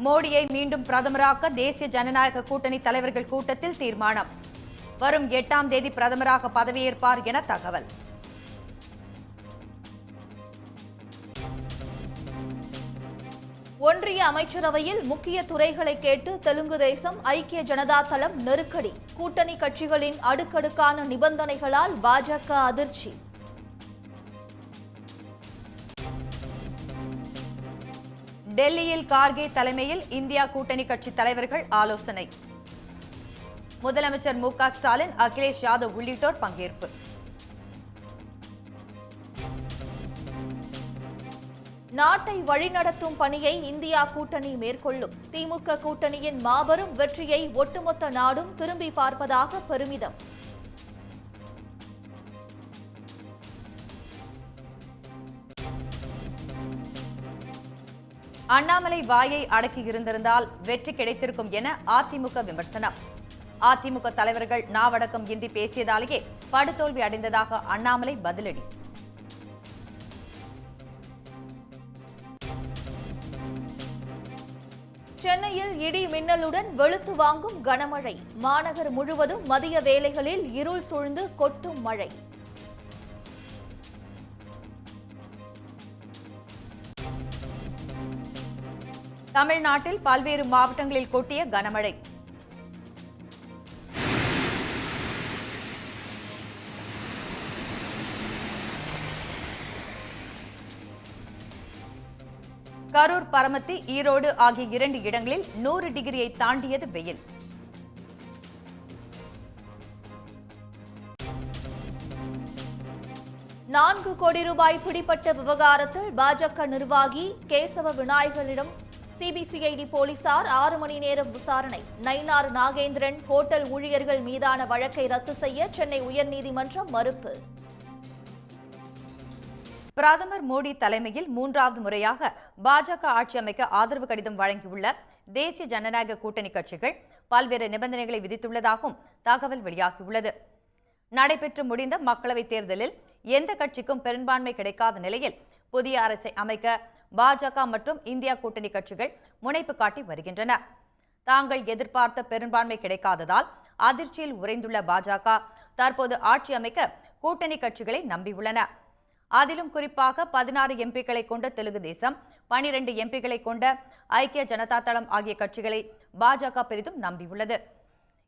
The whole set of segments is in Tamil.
மோடியை மீண்டும் பிரதமராக்க தேசிய ஜனநாயக கூட்டணி தலைவர்கள் கூட்டத்தில் தீர்மானம். வரும் 8ஆம் தேதி பிரதமராக பதவியேற்பார் என தகவல். ஒன்றிய அமைச்சரவையில் முக்கிய துறைகளை கேட்டு தெலுங்கு தேசம் ஐக்கிய ஜனதா தளம் நெருக்கடி. கூட்டணி கட்சிகளின் அடுக்கடுக்கான நிபந்தனைகளால் பாஜக அதிர்ச்சி. டெல்லியில் கார்கே தலைமையில் இந்தியா கூட்டணி கட்சி தலைவர்கள் ஆலோசனை. முதலமைச்சர் மு க ஸ்டாலின், அகிலேஷ் யாதவ் உள்ளிட்டோர் பங்கேற்பு. நாட்டை வழிநடத்தும் பணியை இந்தியா கூட்டணி மேற்கொள்ளும். திமுக கூட்டணியின் மாபெரும் வெற்றியை ஒட்டுமொத்த நாடும் திரும்பி பார்ப்பதாக பெருமிதம். அண்ணாமலை வாயை அடக்கியிருந்திருந்தால் வெற்றி கிடைத்திருக்கும் என அதிமுக விமர்சனம். அதிமுக தலைவர்கள் நாவடக்கம் இன்றி பேசியதாலேயே படுதோல்வி அடைந்ததாக அண்ணாமலை பதிலடி. சென்னையில் இடி மின்னலுடன் வெளுத்து வாங்கும் கனமழை. மாநகர் முழுவதும் மதிய வேளைகளில் இருள் சூழ்ந்து கொட்டும் மழை. தமிழ்நாட்டில் பல்வேறு மாவட்டங்களில் கொட்டிய கனமழை. கரூர், பரமத்தி, ஈரோடு ஆகிய 2 இடங்களில் 100 டிகிரியை தாண்டியது வெயில். $4 கோடி பிடிப்பட்ட விவகாரத்தில் பாஜக நிர்வாகி கேசவ விநாயகரிடம் சிபிசிஐடி போலீசார் 6 மணி நேரம் விசாரணை. நயினார் நாகேந்திரன் ஹோட்டல் ஊழியர்கள் மீதான வழக்கை ரத்து செய்ய சென்னை உயர்நீதிமன்றம் மறுப்பு. பிரதமர் மோடி தலைமையில் 3வது முறையாக பாஜக ஆட்சி அமைக்க ஆதரவு கடிதம் வழங்கியுள்ள தேசிய ஜனநாயக கூட்டணி கட்சிகள் பல்வேறு நிபந்தனைகளை விதித்துள்ளதாகவும் தகவல் வெளியாகியுள்ளது. நடைபெற்று முடிந்த மக்களவைத் தேர்தலில் எந்த கட்சிக்கும் பெரும்பான்மை கிடைக்காத நிலையில் புதிய அரசை அமைக்க பாஜக மற்றும் இந்தியா கூட்டணி கட்சிகள் முனைப்பு காட்டி வருகின்றன. தாங்கள் எதிர்பார்த்த பெரும்பான்மை கிடைக்காததால் அதிர்ச்சியில் உறைந்துள்ள பாஜக தற்போது ஆட்சி அமைக்க கூட்டணி கட்சிகளை நம்பியுள்ளன. அதிலும் குறிப்பாக 16 எம்பிக்களை கொண்ட தெலுங்கு தேசம், 12 எம்பிக்களை கொண்ட ஐக்கிய ஜனதா தளம் ஆகிய கட்சிகளை பாஜக பெரிதும் நம்பியுள்ளது.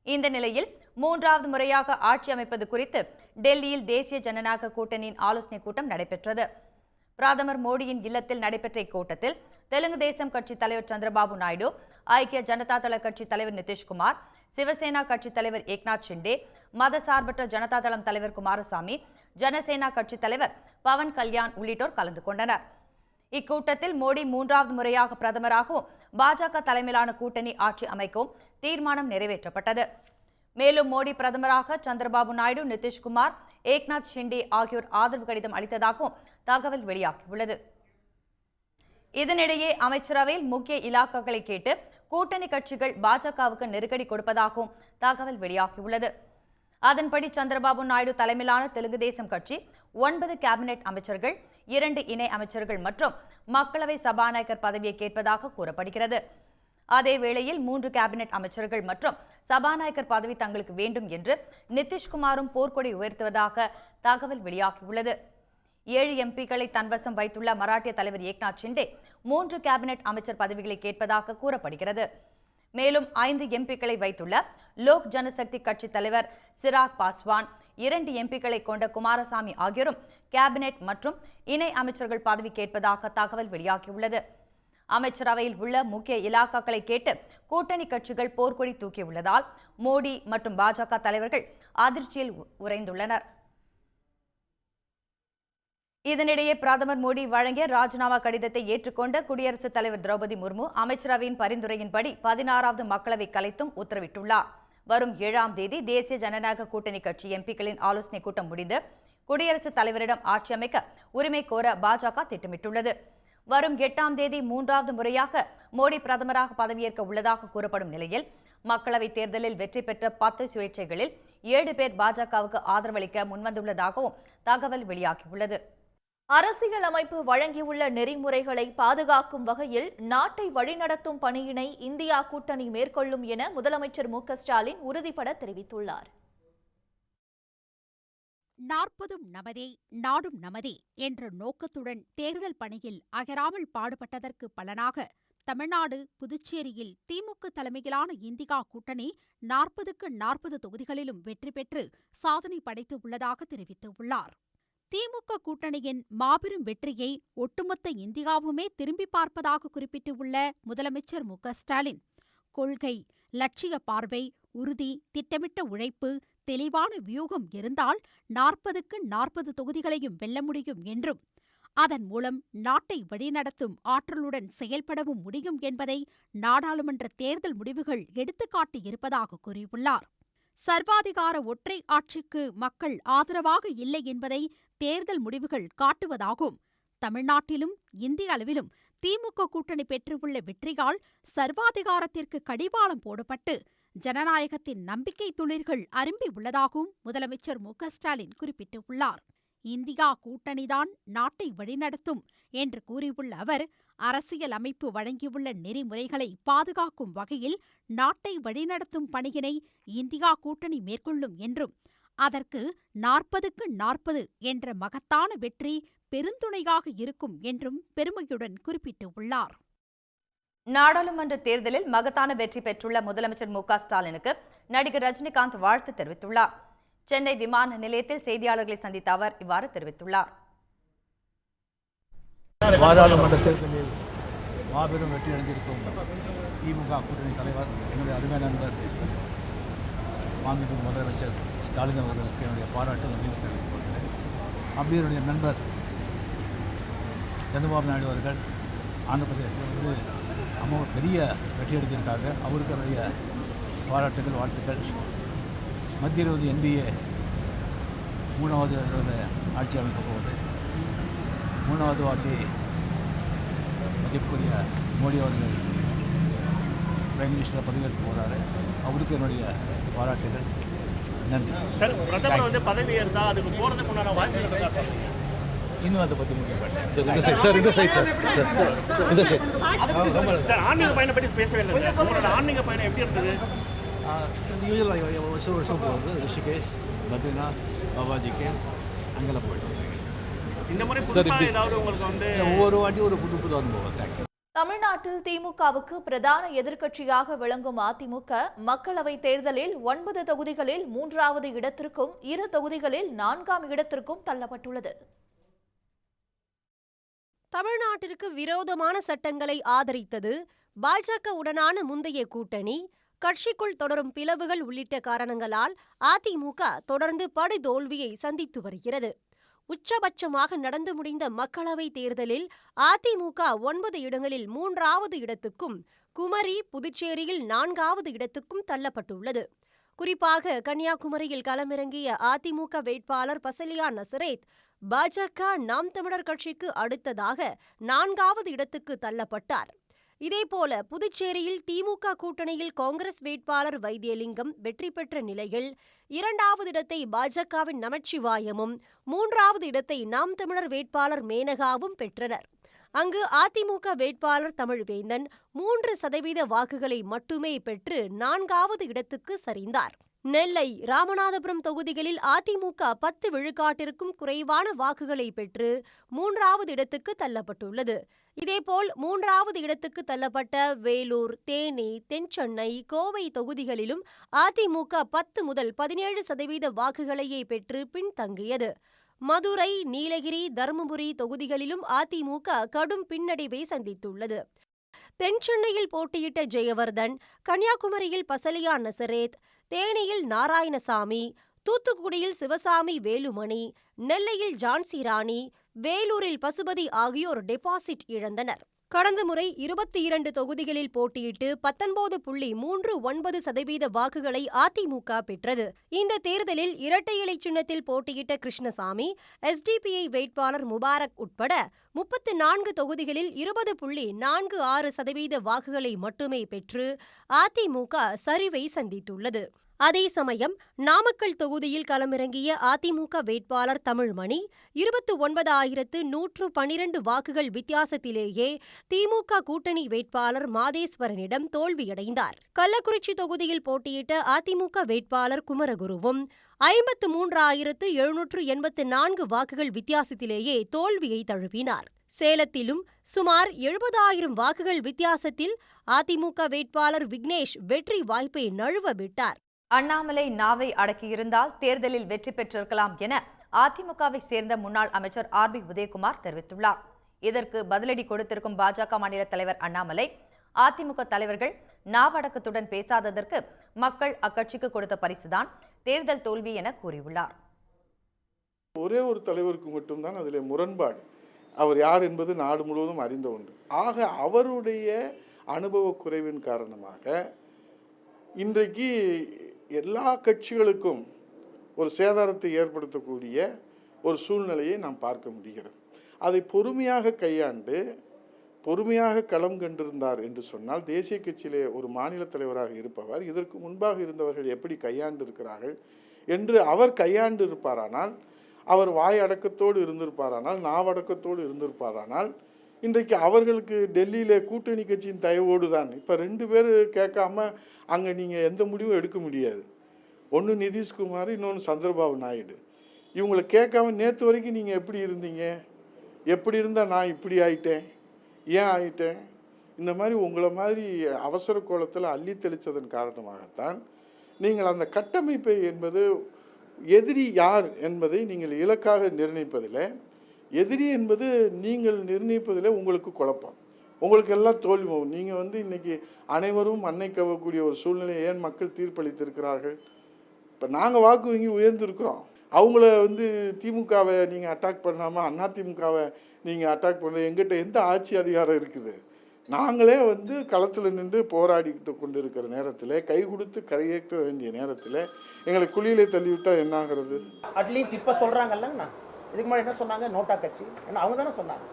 இந்த நிலையில் 3வது முறையாக ஆட்சி அமைப்பது குறித்து டெல்லியில் தேசிய ஜனநாயக கூட்டணியின் ஆலோசனைக் கூட்டம் நடைபெற்றது. பிரதமர் மோடியின் இல்லத்தில் நடைபெற்ற இக்கூட்டத்தில் தெலுங்கு தேசம் கட்சி தலைவர் சந்திரபாபு நாயுடு, ஐக்கிய ஜனதா தள கட்சி தலைவர் நிதிஷ்குமார், சிவசேனா கட்சி தலைவர் ஏக்நாத் ஷிண்டே, மதசார்பற்ற ஜனதா தளம் தலைவர் குமாரசாமி, ஜனசேனா கட்சி தலைவர் பவன் கல்யாண் உள்ளிட்டோர் கலந்து கொண்டனர். இக்கூட்டத்தில் மோடி 3வது முறையாக பிரதமராகவும் பாஜக தலைமையிலான கூட்டணி ஆட்சி அமைக்கவும் தீர்மானம் நிறைவேற்றப்பட்டது. மேலும் மோடி பிரதமராக சந்திரபாபு நாயுடு, நிதிஷ்குமார், ஏக்நாத் ஷிண்டே ஆகியோர் ஆதரவு கடிதம் அளித்ததாகவும் தகவல் வெளியாகியுள்ளது. இதனிடையே அமைச்சரவையில் முக்கிய இலாக்காக்களை கேட்டு கூட்டணி கட்சிகள் பாஜகவுக்கு நெருக்கடி கொடுப்பதாகவும் தகவல் வெளியாகியுள்ளது. அதன்படி சந்திரபாபு நாயுடு தலைமையிலான தெலுங்கு தேசம் கட்சி 9 கேபினெட் அமைச்சர்கள், 2 இணை அமைச்சர்கள் மற்றும் மக்களவை சபாநாயகர் பதவியை கேட்பதாக கூறப்படுகிறது. அதே வேளையில் 3 கேபினெட் அமைச்சர்கள் மற்றும் சபாநாயகர் பதவி தங்களுக்கு வேண்டும் என்று நிதிஷ்குமாரும் போர்க்கொடி உயர்த்துவதாக தகவல் வெளியாகியுள்ளது. 7 எம்பிக்களை தன்வசம் வைத்துள்ள மராட்டிய தலைவர் ஏக்நாத் ஷிண்டே 3 கேபினெட் அமைச்சர் பதவிகளை கேட்பதாக கூறப்படுகிறது. மேலும் 5 எம்பிக்களை வைத்துள்ள லோக் ஜனசக்தி கட்சி தலைவர் சிராக் பாஸ்வான், 2 எம்பிக்களை கொண்ட குமாரசாமி ஆகியோரும் கேபினெட் மற்றும் இணை அமைச்சர்கள் பதவி கேட்பதாக தகவல் வெளியாகியுள்ளது. அமைச்சரவையில் உள்ள முக்கிய இலாக்காக்களை கேட்டு கூட்டணி கட்சிகள் போர்க்கொடி தூக்கியுள்ளதால் மோடி மற்றும் பாஜக தலைவர்கள் அதிர்ச்சியில் உறைந்துள்ளனர். இதனிடையே பிரதமர் மோடி வழங்கிய ராஜினாமா கடிதத்தை ஏற்றுக்கொண்ட குடியரசுத் தலைவர் திரௌபதி முர்மு அமைச்சரவையின் பரிந்துரையின்படி 16வது மக்களவை கலைத்தும் உத்தரவிட்டுள்ளார். வரும் 7ஆம் தேதி தேசிய ஜனநாயக கூட்டணி கட்சி எம்பிக்களின் ஆலோசனைக் கூட்டம் முடிந்து குடியரசுத் தலைவரிடம் ஆட்சி அமைக்க உரிமை கோர பாஜக திட்டமிட்டுள்ளது. வரும் 8ஆம் தேதி 3வது முறையாக மோடி பிரதமராக பதவியேற்க உள்ளதாக கூறப்படும் நிலையில் மக்களவைத் தேர்தலில் வெற்றி பெற்ற 10 சுயேட்சைகளில் 7 பேர் பாஜகவுக்கு ஆதரவளிக்க முன்வந்துள்ளதாகவும் தகவல் வெளியாகியுள்ளது. அரசியலமைப்பு வழங்கியுள்ள நெறிமுறைகளை பாதுகாக்கும் வகையில் நாட்டை வழிநடத்தும் பணியினை இந்தியா கூட்டணி மேற்கொள்ளும் என முதலமைச்சர் மு.க.ஸ்டாலின் உறுதிபட தெரிவித்துள்ளார். 40ம் நமதே நாடும் நமதே என்ற நோக்கத்துடன் தேர்தல் பணியில் அயராமல் பாடுபட்டதற்கு பலனாக தமிழ்நாடு, புதுச்சேரியில் திமுக தலைமையிலான இந்தியா கூட்டணி 40க்கு 40 தொகுதிகளிலும் வெற்றி பெற்று சாதனை படைத்து உள்ளதாக தெரிவித்துள்ளார். திமுக கூட்டணியின் மாபெரும் வெற்றியை ஒட்டுமொத்த இந்தியாவுமே திரும்பி பார்ப்பதாக குறிப்பிட்டுள்ள முதலமைச்சர் மு.க.ஸ்டாலின், கொள்கை, லட்சிய பார்வை, உறுதி, திட்டமிட்ட உழைப்பு, தெளிவான வியூகம் இருந்தால் 40க்கு 40 தொகுதிகளையும் வெல்ல முடியும் என்றும், அதன் மூலம் நாட்டை வழிநடத்தும் ஆற்றலுடன் செயல்படவும் முடியும் என்பதை நாடாளுமன்ற தேர்தல் முடிவுகள் எடுத்துக்காட்டியிருப்பதாக கூறியுள்ளார். சர்வாதிகார ஒற்றை ஆட்சிக்கு மக்கள் ஆதரவாக இல்லை என்பதை தேர்தல் முடிவுகள் காட்டுவதாகவும், தமிழ்நாட்டிலும் இந்திய அளவிலும் திமுக கூட்டணி பெற்றுள்ள வெற்றியால் சர்வாதிகாரத்திற்கு கடிவாளம் போடப்பட்டு ஜனநாயகத்தின் நம்பிக்கை துளிர்கள் அரும்பி உள்ளதாகவும் முதலமைச்சர் மு.க.ஸ்டாலின் குறிப்பிட்டுள்ளார். இந்தியா கூட்டணிதான் நாட்டை வழிநடத்தும் என்று கூறியுள்ள அவர், அரசியல் அமைப்பு வழங்கியுள்ள நெறிமுறைகளை பாதுகாக்கும் வகையில் நாட்டை வழிநடத்தும் பணியினை இந்தியா கூட்டணி மேற்கொள்ளும் என்றும், அதற்கு 40க்கு 40 என்ற மகத்தான வெற்றி பெருந்துணையாக இருக்கும் என்றும் பெருமையுடன் குறிப்பிட்டுள்ளார். நாடாளுமன்ற தேர்தலில் மகத்தான வெற்றி பெற்றுள்ள முதலமைச்சர் மு.க.ஸ்டாலினுக்கு நடிகர் ரஜினிகாந்த் வாழ்த்து தெரிவித்துள்ளார். சென்னை விமான நிலையத்தில் செய்தியாளர்களை சந்தித்த அவர் இவ்வாறு தெரிவித்துள்ளார். பாராளுமன்ற தேர்தலில் மாபெரும் வெற்றி அடைந்திருக்கும் திமுக கூட்டணி தலைவர் என்னுடைய அருமை நண்பர் மாண்புமிகு முதலமைச்சர் ஸ்டாலின் அவர்களுக்கு என்னுடைய பாராட்டு நன்றி தெரிவித்துக் கொள்கிறேன். அப்படி என்னுடைய நண்பர் சந்திரபாபு நாயுடு அவர்கள் ஆந்திர பிரதேசத்தில் அம்மா பெரிய வெற்றி அடைஞ்சிருக்காங்க. அவருக்கு என்னுடைய பாராட்டுகள், வாழ்த்துக்கள். மத்தியில் என்டிஏ 3வது ஆட்சி அமைக்க போகுது. 3வது வாட்டி மதிப்புக்குரிய மோடி அவர்கள் பிரைம் மினிஸ்டராக பதவியேற்க போகிறாரு. அவருக்கு என்னுடைய பாராட்டுகள், நன்றி. சார், பிரதமர் பதவி ஏற்றா அதுக்கு போகிறதுக்கு முன்னாடி வாய்ப்பு இன்னும் அதை பற்றி முடிக்கப்பட்டேன். ஆன்மீக பயணம் பற்றி பேசவே இல்லை. உங்களோட ஆன்மீக பயணம் எப்படி இருந்தது? வருஷம் போகிறது ரிஷிகேஷ், பத்ரிநாத், பாபாஜிக்கு அங்கெல்லாம் போயிட்டு இந்த முறை புதுசாக ஏதாவது உங்களுக்கு ஒவ்வொரு வாட்டி ஒரு புது அனுபவம். தேங்க்யூ. தமிழ்நாட்டில் திமுகவுக்கு பிரதான எதிர்க்கட்சியாக விளங்கும் அதிமுக மக்களவை தேர்தலில் 9 தொகுதிகளில் 3வது இடத்திற்கும் 2 தொகுதிகளில் 4ஆம் இடத்திற்கும் தள்ளப்பட்டுள்ளது. தமிழ்நாட்டிற்கு விரோதமான சட்டங்களை ஆதரித்தது, பாஜகவுடனான முந்தைய கூட்டணி, கட்சிக்குள் தொடரும் பிளவுகள் உள்ளிட்ட காரணங்களால் அதிமுக தொடர்ந்து படுதோல்வியை சந்தித்து வருகிறது. உச்சபட்சமாக நடந்து முடிந்த மக்களவைத் தேர்தலில் அதிமுக 9 இடங்களில் 3வது இடத்துக்கும், குமரி, புதுச்சேரியில் 4வது இடத்துக்கும் தள்ளப்பட்டுள்ளது. குறிப்பாக கன்னியாகுமரியில் களமிறங்கிய அதிமுக வேட்பாளர் பசலியா நசரேத் பாஜக நாம் தமிழர் கட்சிக்கு அடுத்ததாக 4வது இடத்துக்கு தள்ளப்பட்டார். இதேபோல புதுச்சேரியில் திமுக கூட்டணியில் காங்கிரஸ் வேட்பாளர் வைத்தியலிங்கம் வெற்றி பெற்ற நிலையில் 2வது இடத்தை பாஜகவின் நமச்சிவாயமும் 3வது இடத்தை நாம் தமிழர் வேட்பாளர் மேனகாவும் பெற்றனர். அங்கு அதிமுக வேட்பாளர் தமிழ்வேந்தன் 3% வாக்குகளை மட்டுமே பெற்று 4வது இடத்துக்கு சரிந்தார். நெல்லை, ராமநாதபுரம் தொகுதிகளில் அதிமுக 10 விழுக்காட்டிற்கும் குறைவான வாக்குகளை பெற்று 3வது இடத்துக்கு தள்ளப்பட்டுள்ளது. இதேபோல் 3வது இடத்துக்கு தள்ளப்பட்ட வேலூர், தேனி, தென்சென்னை, கோவை தொகுதிகளிலும் அதிமுக 10 முதல் 17% வாக்குகளையே பெற்று பின்தங்கியது. மதுரை, நீலகிரி, தருமபுரி தொகுதிகளிலும் அதிமுக கடும் பின்னடைவை சந்தித்துள்ளது. தென்சென்னையில் போட்டியிட்ட ஜெயவர்தன், கன்னியாகுமரியில் பசலியா நசரேத், தேனியில் நாராயணசாமி, தூத்துக்குடியில் சிவசாமி வேலுமணி, நெல்லையில் ஜான்சி ராணி, வேலூரில் பசுபதி ஆகியோர் டெபாசிட் இழந்தனர். கடந்த முறை 22 தொகுதிகளில் போட்டியிட்டு 19.39% வாக்குகளை அதிமுக பெற்றது. இந்த தேர்தலில் இரட்டை இலை சின்னத்தில் போட்டியிட்ட கிருஷ்ணசாமி, எஸ்டிபிஐ வேட்பாளர் முபாரக் உட்பட 34 தொகுதிகளில் 20.46% வாக்குகளை மட்டுமே பெற்று அதிமுக சரிவை சந்தித்துள்ளது. அதே சமயம் நாமக்கல் தொகுதியில் களமிறங்கிய அதிமுக வேட்பாளர் தமிழ்மணி 29,112 வாக்குகள் வித்தியாசத்திலேயே திமுக கூட்டணி வேட்பாளர் மாதேஸ்வரனிடம் தோல்வியடைந்தார். கள்ளக்குறிச்சி தொகுதியில் போட்டியிட்ட அதிமுக வேட்பாளர் குமரகுருவும் 53,784 வாக்குகள் வித்தியாசத்திலேயே தோல்வியை தழுவினார். சேலத்திலும் சுமார் 70,000 வாக்குகள் வித்தியாசத்தில் அதிமுக வேட்பாளர் விக்னேஷ் வெற்றி வாய்ப்பை நழுவ விட்டார். அண்ணாமலை நாவை அடக்கியிருந்தால் தேர்தலில் வெற்றி பெற்றிருக்கலாம் என அதிமுகவை சேர்ந்த முன்னாள் அமைச்சர் ஆர்.பி. உதயகுமார் தெரிவித்துள்ளார். இதற்கு பதிலடி கொடுத்திருக்கும் பாஜக மாநில தலைவர் அண்ணாமலை, அதிமுக தலைவர்கள் நாவடக்கத்துடன் பேசாததற்கு மக்கள் அக்கட்சிக்கு கொடுத்த பரிசுதான் தேர்தல் தோல்வி என கூறியுள்ளார். ஒரே ஒரு தலைவருக்கு மட்டும்தான் அதில் முரண்பாடு. அவர் யார் என்பது நாடு முழுவதும் அறிந்த ஒன்று. ஆக அவருடைய அனுபவ குறைவின் காரணமாக இன்றைக்கு எல்லா கட்சிகளுக்கும் ஒரு சேதாரத்தை ஏற்படுத்தக்கூடிய ஒரு சூழ்நிலையை நாம் பார்க்க முடிகிறது. அதை பொறுமையாக கையாண்டு பொறுமையாக களம் கண்டிருந்தார் என்று சொன்னால், தேசிய கட்சியிலே ஒரு மாநில தலைவராக இருப்பவர் இதற்கு முன்பாக இருந்தவர்கள் எப்படி கையாண்டு இருக்கிறார்கள் என்று அவர் கையாண்டு இருப்பாரானால், அவர் வாய் அடக்கத்தோடு இருந்திருப்பாரானால், நாவடக்கத்தோடு இருந்திருப்பாரானால், இன்றைக்கு அவர்களுக்கு டெல்லியில் கூட்டணி கட்சியின் தயவோடு தான். இப்போ 2 பேர் கேட்காம அங்கே நீங்கள் எந்த முடிவும் எடுக்க முடியாது. ஒன்று நிதிஷ்குமார், இன்னொன்று சந்திரபாபு நாயுடு. இவங்களை கேட்காம நேற்று வரைக்கும் நீங்கள் எப்படி இருந்தீங்க, எப்படி இருந்தால் நான் இப்படி ஆயிட்டேன், ஏன் ஆயிட்டேன், இந்த மாதிரி உங்களை மாதிரி அவசர கோலத்தில் அள்ளி தெளித்ததன் காரணமாகத்தான் நீங்கள் அந்த கட்டமைப்பை என்பது எதிரி யார் என்பதை நீங்கள் இலக்காக நிர்ணயிப்பதில், எதிரி என்பது நீங்கள் நிர்ணயிப்பதில் உங்களுக்கு குழப்பம், உங்களுக்கு எல்லாம் தோல்வி. நீங்கள் இன்றைக்கி அனைவரும் மண்ணை கவக்கூடிய ஒரு சூழ்நிலையை ஏன் மக்கள் தீர்ப்பளித்திருக்கிறார்கள்? இப்போ நாங்கள் வாக்கு வங்கி உயர்ந்திருக்கிறோம். அவங்கள திமுகவை நீங்கள் அட்டாக் பண்ணாமல் அதிமுகவை நீங்கள் அட்டாக் பண்ண எங்கிட்ட எந்த ஆட்சி அதிகாரம் இருக்குது? நாங்களே களத்தில் நின்று போராடிக்கிட்டு கொண்டு இருக்கிற நேரத்தில், கை கொடுத்து கரையேற்ற வேண்டிய நேரத்தில் எங்களை குழியிலே தள்ளிவிட்டால் என்ன ஆகிறது? அட்லீஸ்ட் இப்போ சொல்கிறாங்கல்லங்கண்ணா, இதுக்கு முன்னாடி என்ன சொன்னாங்க? நோட்டா கட்சி. ஏன்னா அவங்க தானே சொன்னாங்க.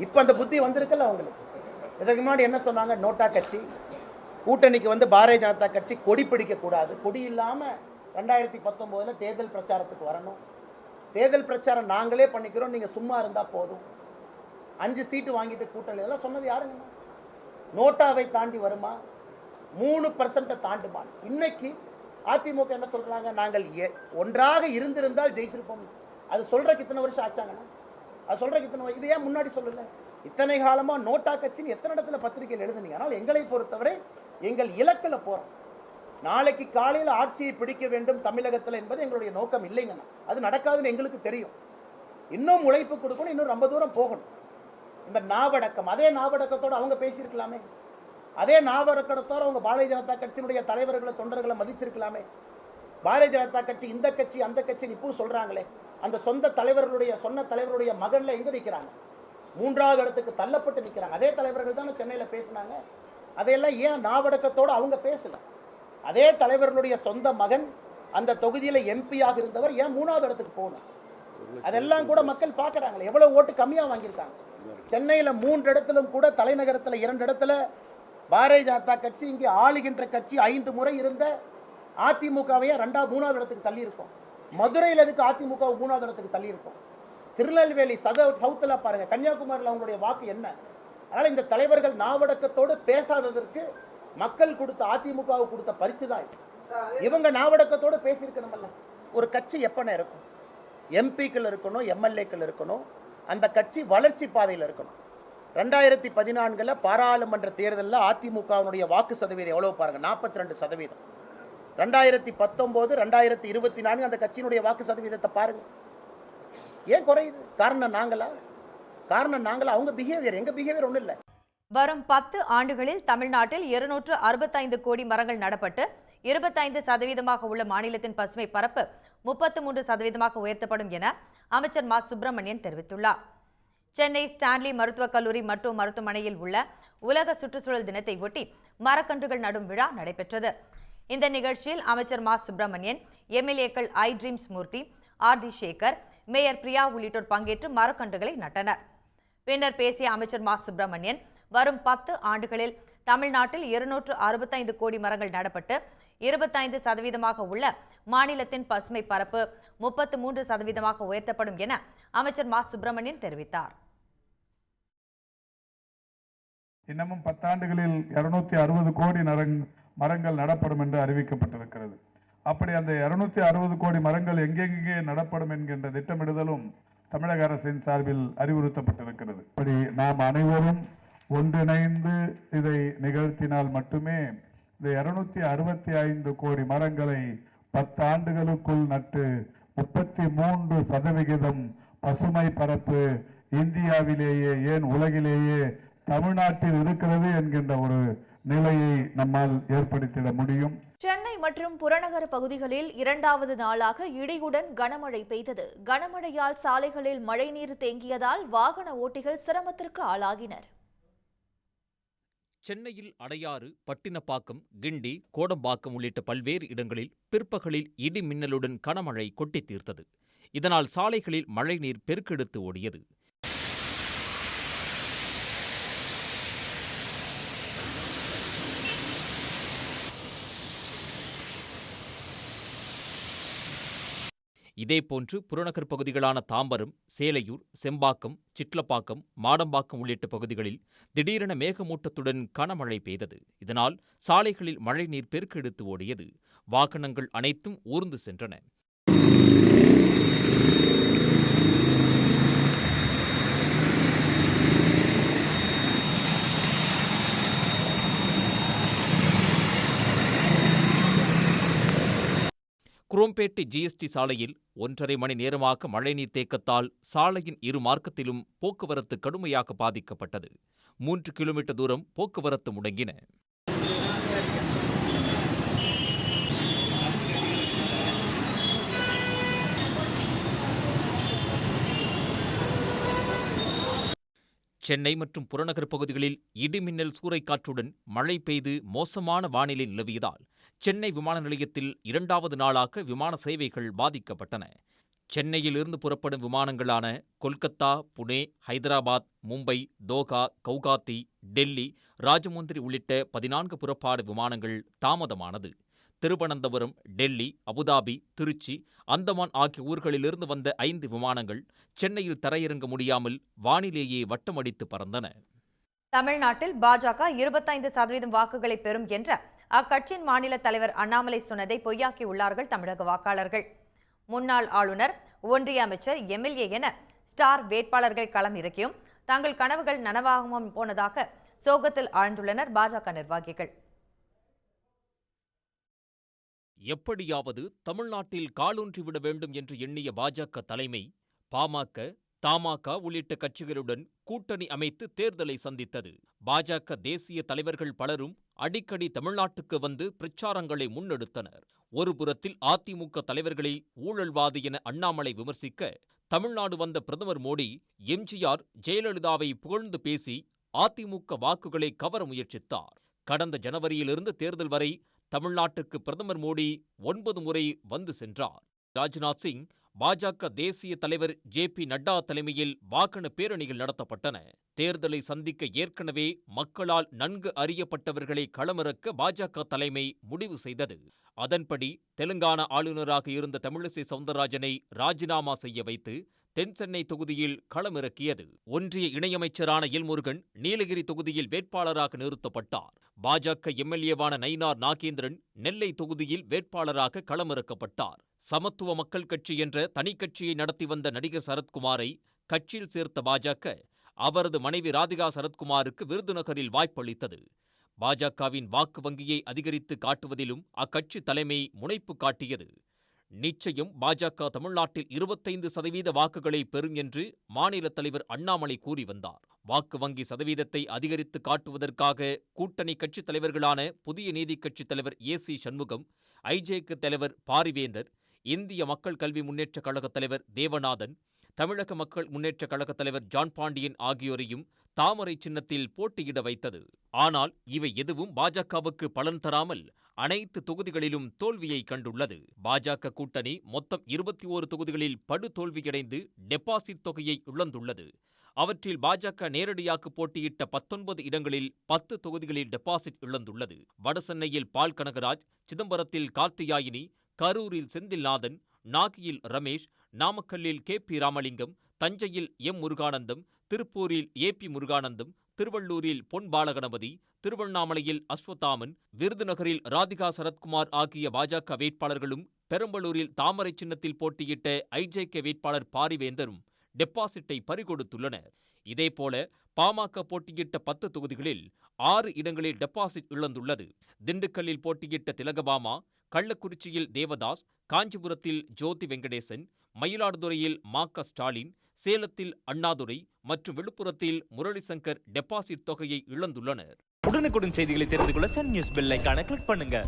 இப்போ அந்த புத்தி வந்திருக்குல்ல அவங்களுக்கு. இதுக்கு முன்னாடி என்ன சொன்னாங்க? நோட்டா கட்சி, கூட்டணிக்கு பாரதிய ஜனதா கட்சி கொடி பிடிக்கக்கூடாது, கொடி இல்லாமல் 2019 தேர்தல் பிரச்சாரத்துக்கு வரணும், தேர்தல் பிரச்சாரம் நாங்களே பண்ணிக்கிறோம், நீங்கள் சும்மா இருந்தால் போதும், 5 சீட்டு வாங்கிட்டு கூட்டணி, இதெல்லாம் சொன்னது யாருங்கண்ணா? நோட்டாவை தாண்டி வருமா? 3% தாண்டுமா? இன்னைக்கு அதிமுக என்ன சொல்றாங்க? நாங்கள் ஒன்றாக இருந்திருந்தால் ஜெயிச்சிருப்போம். அது சொல்றதுக்கு இத்தனை வருஷம் ஆச்சாங்கண்ணா, அது சொல்றதுக்கு இத்தனை, இது ஏன் முன்னாடி சொல்லல? இத்தனை காலமா நோட்டா கட்சின்னு எத்தனை இடத்துல பத்திரிகையில் எழுதுனீங்க. ஆனால் எங்களை பொறுத்தவரை எங்கள் இலக்கில் போறோம். நாளைக்கு காலையில் ஆட்சியை பிடிக்க வேண்டும் தமிழகத்தில் என்பது எங்களுடைய நோக்கம் இல்லைங்கண்ணா. அது நடக்காதுன்னு எங்களுக்கு தெரியும். இன்னும் உழைப்பு கொடுக்கணும், இன்னும் ரொம்ப தூரம் போகணும். இந்த நாவடக்கம், அதே நாவடக்கத்தோடு அவங்க பேசியிருக்கலாமே, அதே நாவடக்கத்தோடு அவங்க பாரதிய ஜனதா கட்சியினுடைய தலைவர்களை தொண்டர்களை மதிச்சிருக்கலாமே. பாரதிய ஜனதா கட்சி இந்த கட்சி அந்த கட்சி இப்போ சொல்றாங்களே, அந்த சொந்த தலைவர்களுடைய சொன்ன தலைவருடைய மகன்ல எங்க நிற்கிறாங்க? 3வது இடத்துக்கு தள்ளப்பட்டு நிற்கிறாங்க. அதே தலைவர்கள் தானே சென்னையில் பேசினாங்க. அதையெல்லாம் ஏன் நாவடக்கத்தோடு அவங்க பேசல? அதே தலைவர்களுடைய சொந்த மகன் அந்த தொகுதியில் எம்பியாக இருந்தவர் ஏன் 3வது இடத்துக்கு போகணும்? அதெல்லாம் கூட மக்கள் பார்க்குறாங்களே, எவ்வளவு ஓட்டு கம்மியாக வாங்கியிருக்காங்க. சென்னையில் 3 இடத்திலும் கூட, தலைநகரத்தில் 2 இடத்துல பாரதிய ஜனதா கட்சி, இங்கே ஆளுகின்ற கட்சி 5 முறை இருந்த அதிமுகவையே 3வது இடத்துக்கு தள்ளி இருக்கும். மதுரையில் எதுக்கு அதிமுக 3வது இடத்துக்கு தள்ளி இருக்கும்? திருநெல்வேலி சவுத்தில் பாருங்க, கன்னியாகுமரியில் அவங்களுடைய வாக்கு என்ன? அதனால் இந்த தலைவர்கள் நாவடக்கத்தோடு பேசாததற்கு மக்கள் கொடுத்த, அதிமுகவுக்கு கொடுத்த பரிசு தான். இவங்க நாவடக்கத்தோடு பேசியிருக்கணும்ல. ஒரு கட்சி எப்பன இருக்கும்? எம்பிக்கள் இருக்கணும், எம்எல்ஏக்கள் இருக்கணும், அந்த கட்சி வளர்ச்சி பாதையில் இருக்கணும். 2014 பாராளுமன்ற தேர்தலில் அதிமுகவினுடைய வாக்கு சதவீதம் எவ்வளவு பாருங்க? 42%. 2019, 2024 அந்த கட்சியினுடைய வாக்கு சதவீதத்தை பாருங்க, ஏன் குறையுது? காரணம் நாங்களா? அவங்க பிஹேவியர், எங்க பிஹேவியர் ஒன்றும் இல்லை. வரும் 10 ஆண்டுகளில் தமிழ்நாட்டில் 265 கோடி மரங்கள் நடப்பட்டு 25% உள்ள மாநிலத்தின் பசுமை பரப்பு 33% உயர்த்தப்படும் என அமைச்சர் மா. சுப்பிரமணியன் தெரிவித்துள்ளார். சென்னை ஸ்டான்லி மருத்துவக் கல்லூரி மற்றும் மருத்துவமனையில் உள்ள உலக சுற்றுச்சூழல் தினத்தை ஒட்டி மரக்கன்றுகள் நடும் விழா நடைபெற்றது. இந்த நிகழ்ச்சியில் அமைச்சர் மா. சுப்பிரமணியன், எம்எல்ஏக்கள் ஐ ட்ரீம்ஸ் மூர்த்தி, ஆர்.டி. சேகர், மேயர் பிரியா உள்ளிட்டோர் பங்கேற்று மரக்கன்றுகளை நட்டனர். பின்னர் பேசிய அமைச்சர் மா. சுப்பிரமணியன், வரும் 10 ஆண்டுகளில் தமிழ்நாட்டில் 265 கோடி மரங்கள் நடப்பட்டு 25% உள்ள மாநிலத்தின் பசுமை பரப்பு 33% உயர்த்தப்படும் என அமைச்சர் மா சுப்பிரமணியன் தெரிவித்தார். இன்னமும் 10 ஆண்டுகளில் 260 கோடி மரங்கள் நடப்படும் என்று அறிவிக்கப்பட்டிருக்கிறது. அப்படி அந்த 260 கோடி மரங்கள் எங்கெங்கே நடப்படும் என்கின்ற திட்டமிடுதலும் தமிழக அரசின் சார்பில் அறிவுறுத்தப்பட்டிருக்கிறது. அப்படி நாம் அனைவரும் ஒன்றிணைந்து இதை நிகழ்த்தினால் மட்டுமே இந்த 265 கோடி மரங்களை 10 ஆண்டுகளுக்குள் நட்டு 33% பசுமை பரப்பு இந்தியாவிலேயே ஏன் உலகிலேயே தமிழ்நாட்டில் இருக்கிறது என்கின்ற ஒரு நிலையை நம்மால் ஏற்படுத்திட முடியும். சென்னை மற்றும் புறநகர் பகுதிகளில் 2வது நாளாக இடியுடன் கனமழை பெய்தது. கனமழையால் சாலைகளில் மழைநீர் தேங்கியதால் வாகன ஓட்டிகள் சிரமத்திற்கு ஆளாகினர். சென்னையில் அடையாறு, பட்டினப்பாக்கம், கிண்டி, கோடம்பாக்கம் உள்ளிட்ட பல்வேறு இடங்களில் பிற்பகலில் இடி மின்னலுடன் கனமழை கொட்டி தீர்த்தது. இதனால் சாலைகளில் மழைநீர் பெருக்கெடுத்து ஓடியது. இதேபோன்று புறநகர் பகுதிகளான தாம்பரம், சேலையூர், செம்பாக்கம், சிட்லப்பாக்கம், மாடம்பாக்கம் உள்ளிட்ட பகுதிகளில் திடீரென மேகமூட்டத்துடன் கனமழை பெய்தது. இதனால் சாலைகளில் மழைநீர் பெருக்கெடுத்து ஓடியது. வாகனங்கள் அனைத்தும் ஊர்ந்து சென்றன. குரோம்பேட்டை ஜிஎஸ்டி சாலையில் 1.5 மணி நேரமாக மழைநீர் தேக்கத்தால் சாலையின் இரு மார்க்கத்திலும் போக்குவரத்து கடுமையாக பாதிக்கப்பட்டது. 3 கிலோமீட்டர் தூரம் போக்குவரத்து முடங்கின. சென்னை மற்றும் புறநகர் பகுதிகளில் இடிமின்னல் சூறைக்காற்றுடன் மழை பெய்து மோசமான வானிலை நிலவியதால் சென்னை விமான நிலையத்தில் 2வது நாளாக விமான சேவைகள் பாதிக்கப்பட்டன. சென்னையிலிருந்து புறப்படும் விமானங்களான கொல்கத்தா, புனே, ஹைதராபாத், மும்பை, தோஹா, கவுகாத்தி, டெல்லி, ராஜமுந்திரி உள்ளிட்ட 14 புறப்பாடு விமானங்கள் தாமதமானது. திருவனந்தபுரம், டெல்லி, அபுதாபி, திருச்சி, அந்தமான் ஆகிய ஊர்களிலிருந்து வந்த 5 விமானங்கள் சென்னையில் தரையிறங்க முடியாமல் வானிலேயே வட்டமடித்து பறந்தன. தமிழ்நாட்டில் பாஜக 25% வாக்குகளை பெறும் என்ற அக்கட்சியின் மாநில தலைவர் அண்ணாமலை சொன்னதை பொய்யாக்கியுள்ளார்கள் தமிழக வாக்காளர்கள். முன்னாள் ஆளுநர், ஒன்றிய அமைச்சர், எம்எல்ஏ என ஸ்டார் வேட்பாளர்கள் களம் இறக்கியும் தங்கள் கனவுகள் நனவாகாமல் போனதாக சோகத்தில் ஆழ்ந்துள்ளனர் பாஜக நிர்வாகிகள். எப்படியாவது தமிழ்நாட்டில் காலூன்றிவிட வேண்டும் என்று எண்ணிய பாஜக தலைமை பாமக, தமாக உள்ளிட்ட கட்சிகளுடன் கூட்டணி அமைத்து தேர்தலை சந்தித்தது. பாஜக தேசிய தலைவர்கள் பலரும் அடிக்கடி தமிழ்நாட்டுக்கு வந்து பிரச்சாரங்களை முன்னெடுத்தனர். ஒருபுறத்தில் அதிமுக தலைவர்களை ஊழல்வாதி என அண்ணாமலை விமர்சிக்க, தமிழ்நாடு வந்த பிரதமர் மோடி எம்ஜிஆர், ஜெயலலிதாவை புகழ்ந்து பேசி அதிமுக வாக்குகளை கவர முயற்சித்தார். கடந்த ஜனவரியிலிருந்து தேர்தல் வரை தமிழ்நாட்டுக்கு பிரதமர் மோடி 9 முறை வந்து சென்றார். ராஜ்நாத் சிங், பாஜக தேசிய தலைவர் ஜே.பி. நட்டா தலைமையில் வாகன பேரணிகள் நடத்தப்பட்டன. தேர்தலை சந்திக்க ஏற்கனவே மக்களால் நன்கு அறியப்பட்டவர்களை களமிறக்க பாஜக தலைமை முடிவு செய்தது. அதன்படி தெலுங்கானா ஆளுநராக இருந்த தமிழிசை சவுந்தரராஜனை ராஜினாமா செய்ய வைத்து தென் சென்னை தொகுதியில் களமிறக்கியது. ஒன்றிய இணையமைச்சரான எல் முருகன் நீலகிரி தொகுதியில் வேட்பாளராக நிறுத்தப்பட்டார். பாஜக எம்எல்ஏவான நயினார் நாகேந்திரன் நெல்லை தொகுதியில் வேட்பாளராக களமிறக்கப்பட்டார். சமத்துவ மக்கள் கட்சி என்ற தனி கட்சியை நடத்தி வந்த நடிகர் சரத்குமாரை கட்சியில் சேர்த்த பாஜக அவரது மனைவி ராதிகா சரத்குமாருக்கு விருதுநகரில் வாய்ப்பளித்தது. பாஜகவின் வாக்கு வங்கியை அதிகரித்து காட்டுவதிலும் அக்கட்சி தலைமை முனைப்பு காட்டியது. நிச்சயம் பாஜக தமிழ்நாட்டில் 25% வாக்குகளை பெறும் என்று மாநில தலைவர் அண்ணாமலை கூறி வந்தார். வாக்கு வங்கி சதவீதத்தை அதிகரித்து காட்டுவதற்காக கூட்டணி கட்சித் தலைவர்களான புதிய நீதிக் கட்சித் தலைவர் ஏ.சி. சண்முகம், ஐஜேக்கு தலைவர் பாரிவேந்தர், இந்திய மக்கள் கல்வி முன்னேற்றக் கழகத் தலைவர் தேவநாதன், தமிழக மக்கள் முன்னேற்றக் கழகத் தலைவர் ஜான் பாண்டியன் ஆகியோரையும் தாமரை சின்னத்தில் போட்டியிட வைத்தது. ஆனால் இவை எதுவும் பாஜகவுக்கு பலன் தராமல் அனைத்து தொகுதிகளிலும் தோல்வியை கண்டுள்ளது. பாஜக கூட்டணி மொத்தம் 21 தொகுதிகளில் படு தோல்வியடைந்து டெபாசிட் தொகையை இழந்துள்ளது. அவற்றில் பாஜக நேரடியாக போட்டியிட்ட 19 இடங்களில் 10 தொகுதிகளில் டெபாசிட் இழந்துள்ளது. வடசென்னையில் பால் கனகராஜ், சிதம்பரத்தில் கார்த்தியாயினி, கரூரில் செந்தில்நாதன், நாகையில் ரமேஷ், நாமக்கல்லில் KP ராமலிங்கம், தஞ்சையில் M முருகானந்தம், திருப்பூரில் AP முருகானந்தம், திருவள்ளூரில் பொன் பாலகணபதி, திருவண்ணாமலையில் அஸ்வத்தாமன், விருதுநகரில் ராதிகா சரத்குமார் ஆகிய பாஜக வேட்பாளர்களும், பெரம்பலூரில் தாமரை சின்னத்தில் போட்டியிட்ட IJK வேட்பாளர் பாரிவேந்தரும் டெபாசிட்டை பறிகொடுத்துள்ளனர். இதேபோல பாமக போட்டியிட்ட 10 தொகுதிகளில் 6 இடங்களில் டெபாசிட் இழந்துள்ளது. திண்டுக்கல்லில் போட்டியிட்ட திலகபாமா, கள்ளக்குறிச்சியில் தேவதாஸ், காஞ்சிபுரத்தில் ஜோதி வெங்கடேசன், மயிலாடுதுறையில் மா.க. ஸ்டாலின், சேலத்தில் அண்ணாதுரை மற்றும் விழுப்புரத்தில் முரளிசங்கர் டெபாசிட் தொகையை இழந்துள்ளனர். உடனுக்குடன் செய்திகளை தெரிந்து கொள்ள சன் நியூஸ் பெல் ஐகானை கிளிக் பண்ணுங்க.